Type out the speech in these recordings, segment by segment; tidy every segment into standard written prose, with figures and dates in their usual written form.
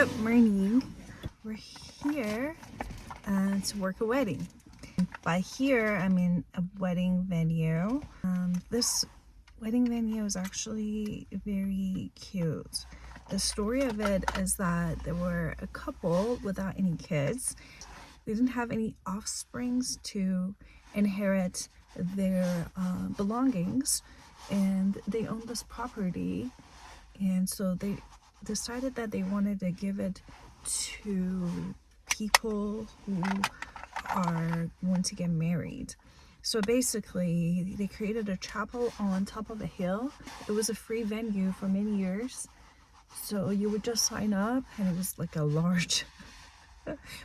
Good morning. We're here to work a wedding. By here, I mean a wedding venue. This wedding venue is actually very cute. The story of it is that there were a couple without any kids. They didn't have any offsprings to inherit their belongings, and they owned this property, and so they decided that they wanted to give it to people who are going to get married. So basically they created a chapel on top of a hill. It was a free venue for many years, so you would just sign up, and it was like a large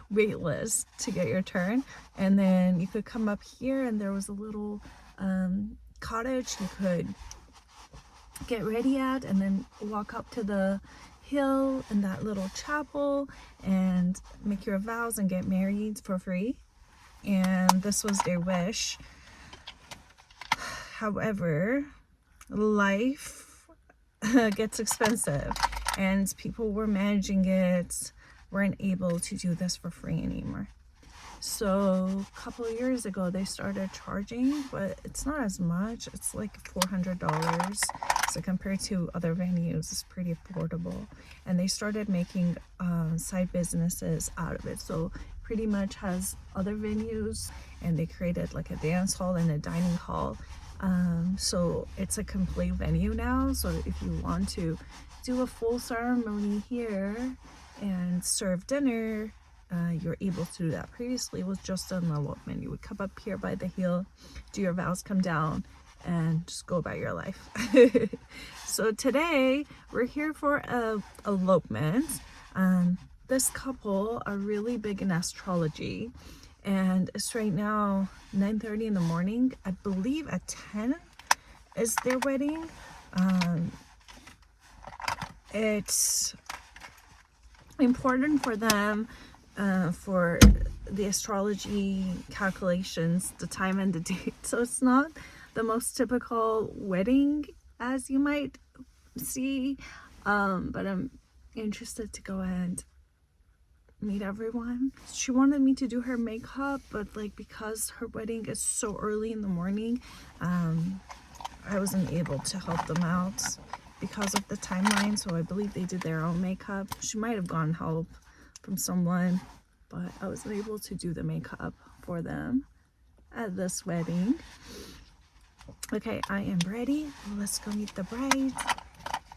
wait list to get your turn, and then you could come up here, and there was a little cottage you could get ready at, and then walk up to the hill in that little chapel and make your vows and get married for free. And this was their wish. However, life gets expensive, and people were managing it weren't able to do this for free anymore. So a couple of years ago they started charging, but it's not as much. It's like $400. So compared to other venues, it's pretty affordable. And they started making side businesses out of it. So pretty much has other venues, and they created like a dance hall and a dining hall. So it's a complete venue now. So if you want to do a full ceremony here and serve dinner, you're able to do that. Previously it was just an elopement. You would come up here by the hill, do your vows, come down, and just go about your life. So today we're here for a elopement. This couple are really big in astrology, and it's right now 9:30 in the morning. I believe at 10 is their wedding. It's important for them for the astrology calculations, the time and the date. So it's not the most typical wedding as you might see, but I'm interested to go and meet everyone. She wanted me to do her makeup, but like because her wedding is so early in the morning, I wasn't able to help them out because of the timeline. So I believe they did their own makeup. She might have gotten help from someone, but I wasn't able to do the makeup for them at this wedding. Okay, I am ready. Let's go meet the bride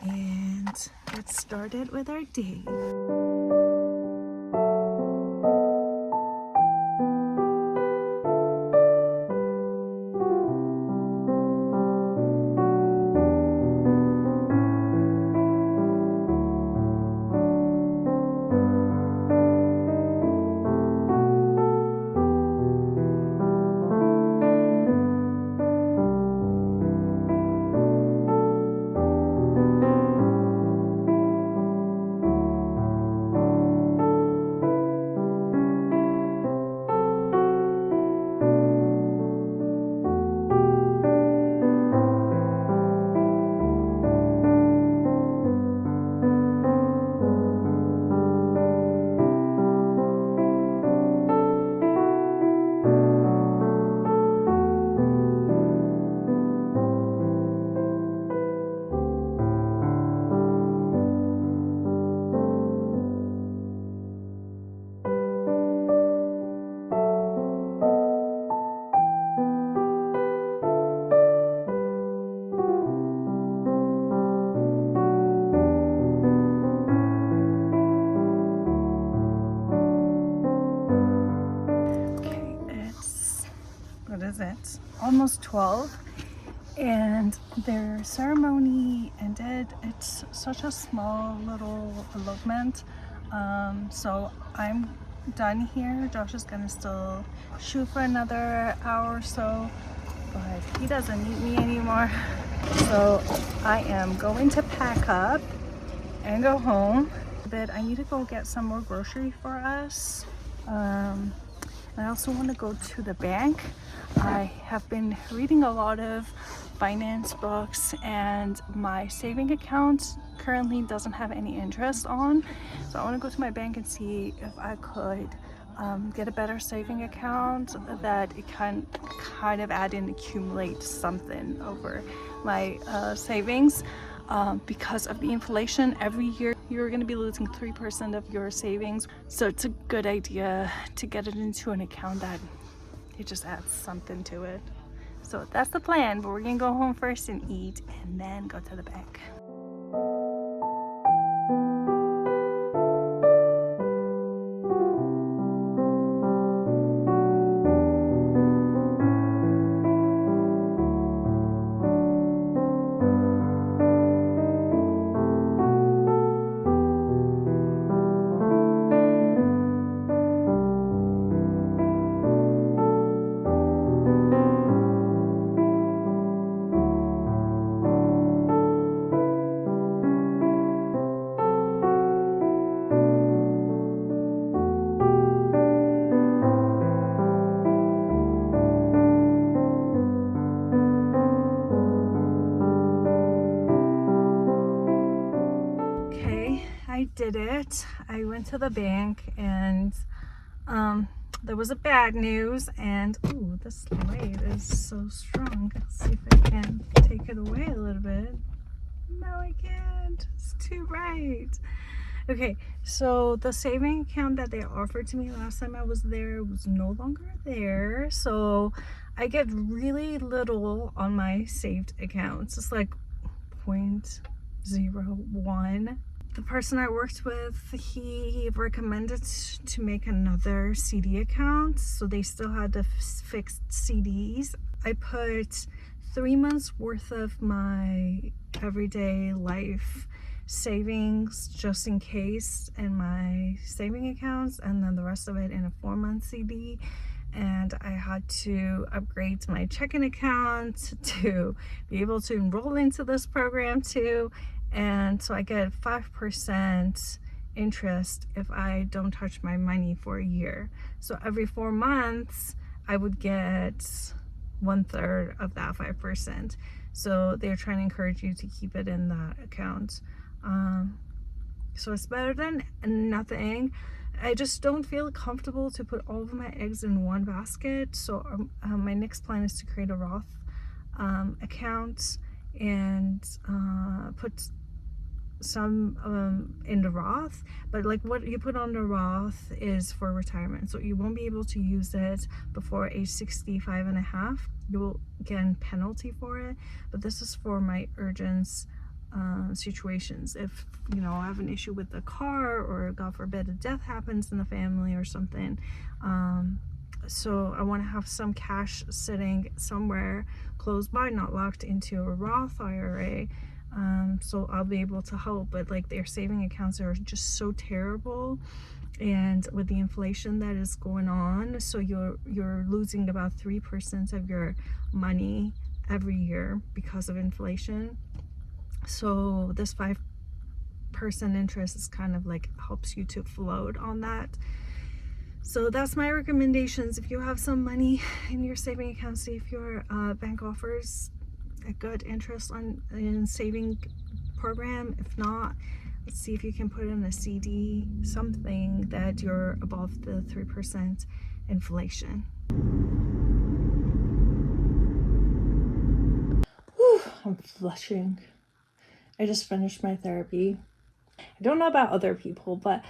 and get started with our day. Almost 12, and their ceremony ended. It's such a small little elopement, so I'm done here. Josh is gonna still shoot for another hour or so, but he doesn't need me anymore. So I am going to pack up and go home. But I need to go get some more grocery for us. I also want to go to the bank. I have been reading a lot of finance books, and my saving account currently doesn't have any interest on. So I want to go to my bank and see if I could get a better saving account that it can kind of add and accumulate something over my savings. Because of the inflation, every year you're going to be losing 3% of your savings. So it's a good idea to get it into an account that it just adds something to it. So that's the plan, but we're gonna go home first and eat and then go to the bank. I did it. I went to the bank and there was a bad news, and ooh, this light is so strong. Let's see if I can take it away a little bit. No, I can't. It's too bright. Okay, so the saving account that they offered to me last time I was there was no longer there. So I get really little on my saved accounts. It's like 0.01. The person I worked with, he recommended to make another CD account, so they still had the fixed CDs. I put 3 months worth of my everyday life savings just in case in my saving accounts, and then the rest of it in a 4-month CD. And I had to upgrade my checking account to be able to enroll into this program too. And so I get 5% interest if I don't touch my money for a year. So every 4 months, I would get 1/3 of that 5%. So they're trying to encourage you to keep it in that account. So it's better than nothing. I just don't feel comfortable to put all of my eggs in one basket. So my next plan is to create a Roth account and put some in the Roth, but like what you put on the Roth is for retirement, so you won't be able to use it before age 65 and a half. You will get a penalty for it, but this is for my urgent situations. If I have an issue with the car, or God forbid a death happens in the family or something, so I want to have some cash sitting somewhere close by, not locked into a Roth IRA. So I'll be able to help. But like, their saving accounts are just so terrible, and with the inflation that is going on, so you're losing about 3% of your money every year because of inflation. So this 5% interest is kind of like helps you to float on that. So that's my recommendations. If you have some money in your saving account, see if your bank offers a good interest in saving program. If not, let's see if you can put in a CD, something that you're above the 3% inflation. Whew, I'm flushing. I just finished my therapy. I don't know about other people, but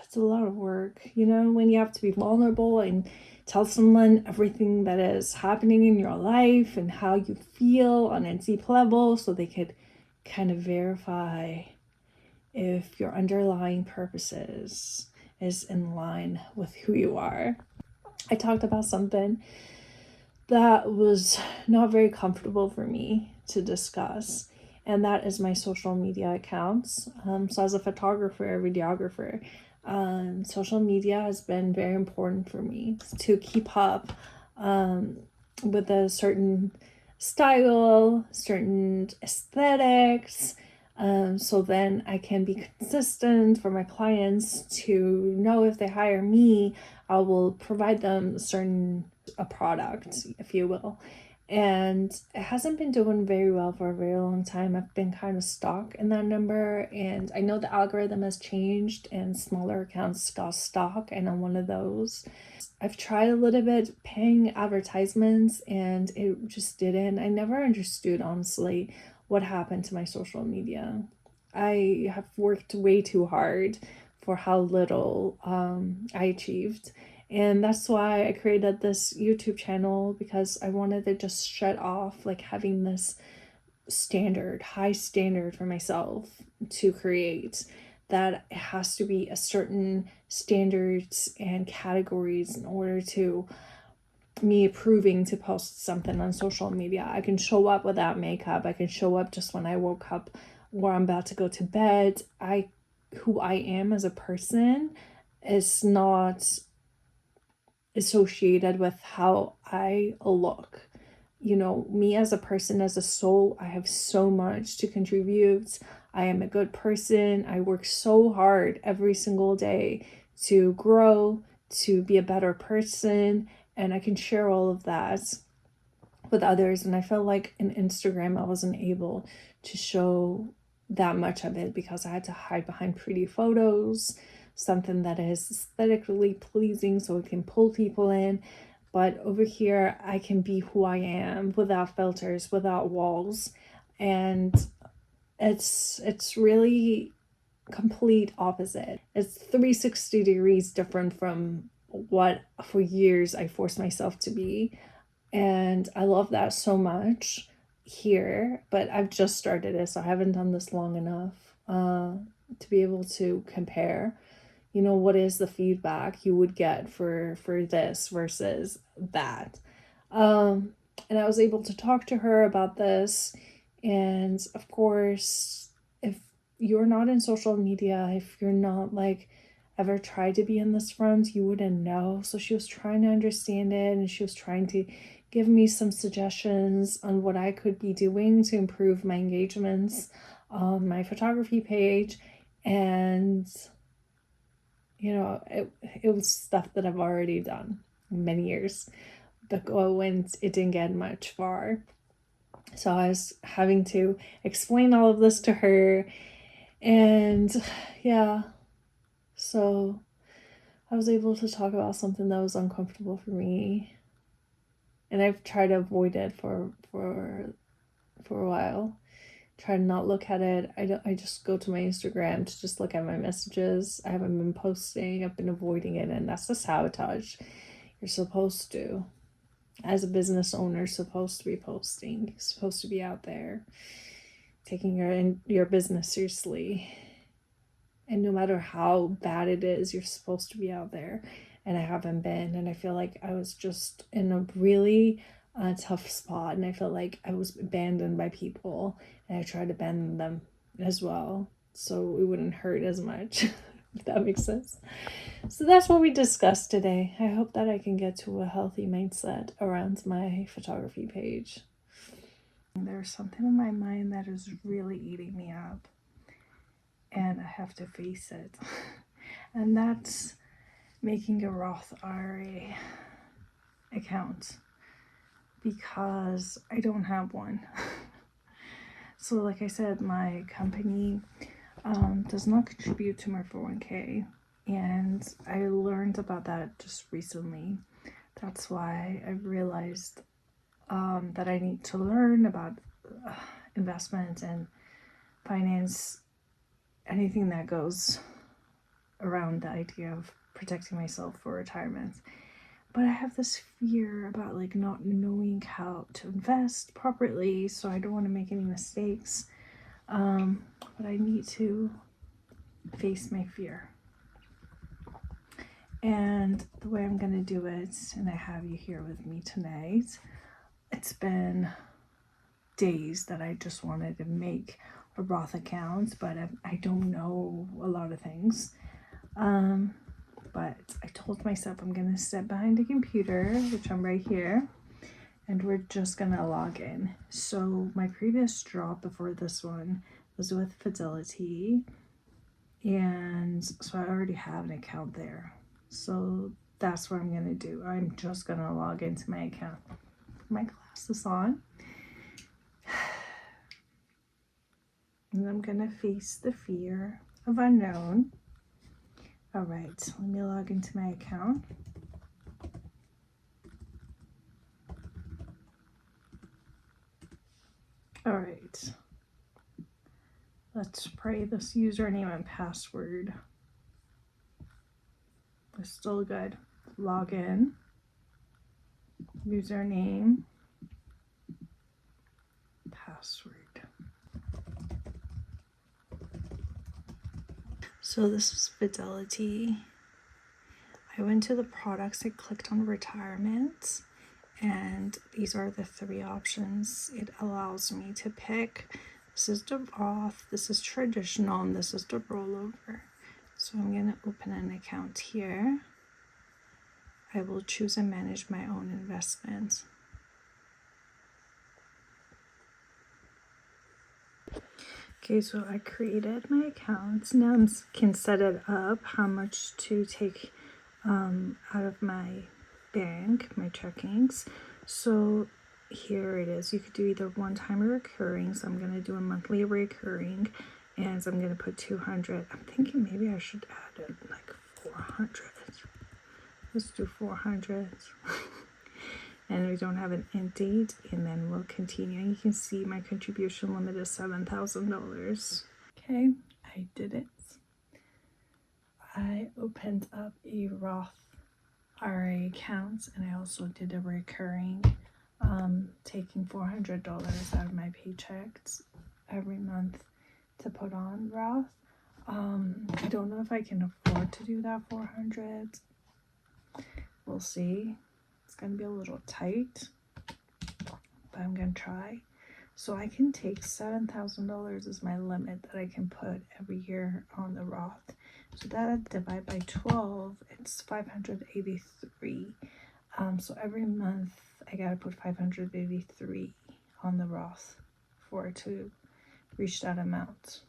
it's a lot of work, when you have to be vulnerable and tell someone everything that is happening in your life and how you feel on a deep level, so they could kind of verify if your underlying purposes is in line with who you are. I talked about something that was not very comfortable for me to discuss, and that is my social media accounts. So as a photographer, a videographer, social media has been very important for me to keep up with a certain style, certain aesthetics, so then I can be consistent for my clients to know if they hire me, I will provide them a product, if you will. and it hasn't been doing very well for a very long time. I've been kind of stuck in that number, and I know the algorithm has changed and smaller accounts got stuck, and I'm one of those. I've tried a little bit paying advertisements and it just didn't. I never understood, honestly, what happened to my social media. I have worked way too hard for how little I achieved. And that's why I created this YouTube channel, because I wanted to just shut off like having this high standard for myself to create, that it has to be a certain standards and categories in order to me approving to post something on social media. I can show up without makeup. I can show up just when I woke up or I'm about to go to bed. Who I am as a person is not associated with how I look. You know, me as a person, as a soul, I have so much to contribute. I am a good person. I work so hard every single day to grow, to be a better person, and I can share all of that with others. And I felt like in Instagram, I wasn't able to show that much of it because I had to hide behind pretty photos, something that is aesthetically pleasing so it can pull people in. But over here, I can be who I am without filters, without walls. And it's really complete opposite. It's 360 degrees different from what for years I forced myself to be. And I love that so much here, but I've just started it, so I haven't done this long enough to be able to compare. You know, what is the feedback you would get for this versus that? And I was able to talk to her about this, and of course, if you're not in social media, if you're not like ever tried to be in this front, you wouldn't know. So she was trying to understand it, and she was trying to give me some suggestions on what I could be doing to improve my engagements on my photography page. And you know, it was stuff that I've already done many years ago when it didn't get much far. So I was having to explain all of this to her, and yeah, so I was able to talk about something that was uncomfortable for me, and I've tried to avoid it for a while. Try to not look at it. I just go to my Instagram to just look at my messages. I haven't been posting. I've been avoiding it, and that's the sabotage. You're supposed to, as a business owner, supposed to be posting. You're supposed to be out there taking your business seriously. And no matter how bad it is, you're supposed to be out there. And I haven't been. And I feel like I was just in a really tough spot. And I felt like I was abandoned by people. And I tried to abandon them as well, so it wouldn't hurt as much, if that makes sense. So that's what we discussed today. I hope that I can get to a healthy mindset around my photography page. There's something in my mind that is really eating me up, and I have to face it. And that's making a Roth IRA account, because I don't have one. So like I said, my company does not contribute to my 401k, and I learned about that just recently. That's why I realized that I need to learn about investment and finance, anything that goes around the idea of protecting myself for retirement. But I have this fear about like not knowing how to invest properly, so I don't want to make any mistakes. But I need to face my fear. And the way I'm going to do it, and I have you here with me tonight, it's been days that I just wanted to make a Roth account, but I don't know a lot of things. But I told myself I'm going to sit behind a computer, which I'm right here, and we're just going to log in. So my previous job before this one was with Fidelity, and so I already have an account there. So that's what I'm going to do. I'm just going to log into my account. My pass this on. And I'm gonna face the fear of unknown. All right, let me log into my account. All right, let's pray this username and password is still good. Log in, username, password. So this is Fidelity. I went to the products, I clicked on retirement, and these are the 3 options it allows me to pick. This is the Roth, this is traditional, and this is the rollover. So I'm going to open an account here. I will choose and manage my own investments. Okay, so I created my account. Now I can set it up, how much to take out of my bank, my checkings. So here it is. You could do either one-time or recurring. So I'm going to do a monthly recurring, and I'm going to put 200. I'm thinking maybe I should add it like 400. Let's do 400. And we don't have an end date, and then we'll continue. You can see my contribution limit is $7,000. Okay, I did it. I opened up a Roth IRA account, and I also did a recurring, taking $400 out of my paychecks every month to put on Roth. I don't know if I can afford to do that 400. We'll see. It's gonna be a little tight, but I'm gonna try. So I can take $7,000 as my limit that I can put every year on the Roth. So that I divide by 12, it's 583. So every month I gotta put 583 on the Roth for it to reach that amount.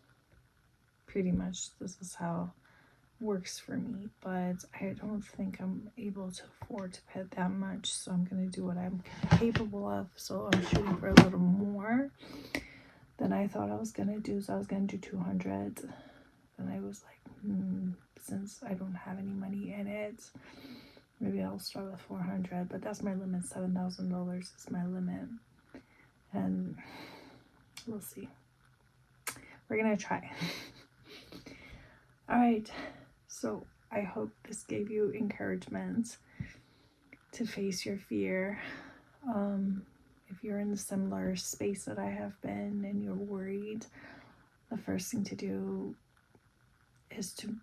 Pretty much this is how works for me, but I don't think I'm able to afford to pay that much, so I'm gonna do what I'm capable of. So I'm shooting for a little more than I thought I was gonna do. So I was gonna do 200, and I was like, since I don't have any money in it, maybe I'll start with 400, but that's my limit. $7,000 is my limit, and we'll see. We're gonna try. All right. So I hope this gave you encouragement to face your fear. If you're in the similar space that I have been and you're worried, the first thing to do is to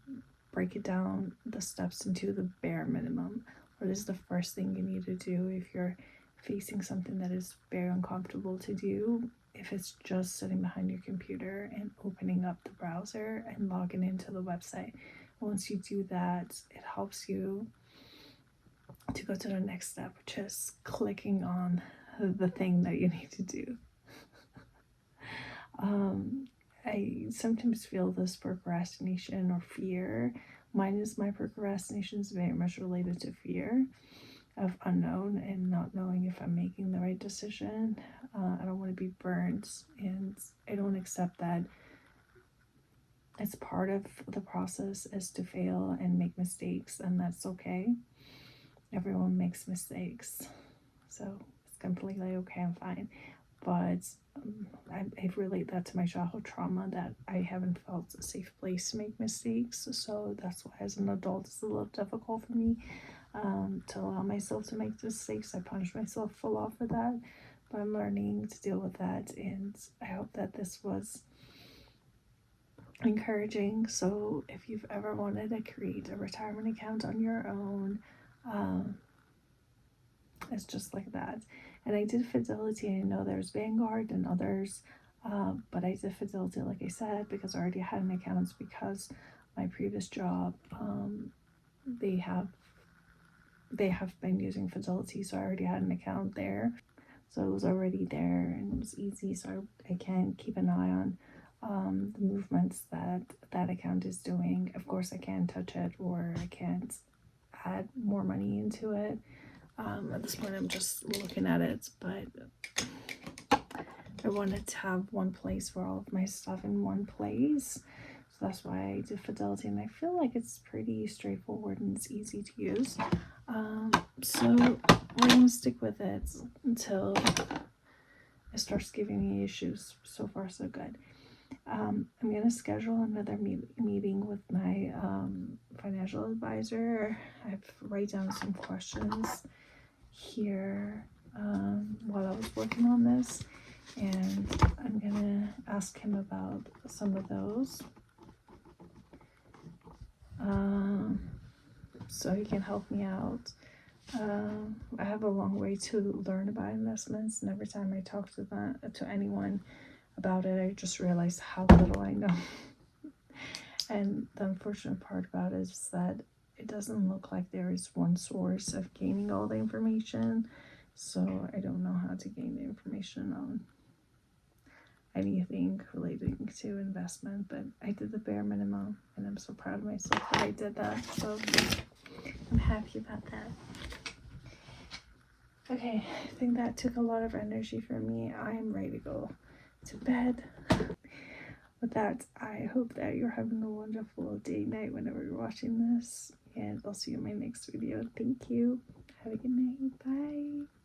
break it down, the steps, into the bare minimum. What is the first thing you need to do if you're facing something that is very uncomfortable to do? If it's just sitting behind your computer and opening up the browser and logging into the website. Once you do that, it helps you to go to the next step, which is clicking on the thing that you need to do. I sometimes feel this procrastination or fear. My procrastination is very much related to fear of unknown and not knowing if I'm making the right decision. I don't want to be burnt, and I don't accept that it's part of the process is to fail and make mistakes, and that's okay. Everyone makes mistakes, so it's completely okay and fine. But I relate that to my childhood trauma, that I haven't felt a safe place to make mistakes. So that's why as an adult it's a little difficult for me to allow myself to make mistakes. I punish myself a lot for that, but I'm learning to deal with that, and I hope that this was encouraging. So if you've ever wanted to create a retirement account on your own, it's just like that. And I did Fidelity. I know there's Vanguard and others, but I did Fidelity, like I said, because I already had an account, because my previous job, they have been using Fidelity, so I already had an account there, so it was already there and it was easy. So I can keep an eye on the movements that account is doing. Of course I can't touch it, or I can't add more money into it, At this point, I'm just looking at it, but I wanted to have one place for all of my stuff in one place. So that's why I did Fidelity, and I feel like it's pretty straightforward and it's easy to use. So we're going to stick with it until it starts giving me issues. So far, so good. I'm going to schedule another meeting with my financial advisor. I've write down some questions here while I was working on this, and I'm going to ask him about some of those so he can help me out. I have a long way to learn about investments, and every time I talk to anyone about it, I just realize how little I know. And the unfortunate part about it is that it doesn't look like there is one source of gaining all the information, so I don't know how to gain the information on anything relating to investment, but I did the bare minimum, and I'm so proud of myself that I did that, so I'm happy about that. Okay, I think that took a lot of energy from me. I am ready to go to bed. With that, I hope that you're having a wonderful day, night, whenever you're watching this, and I'll see you in my next video. Thank you. Have a good night. Bye.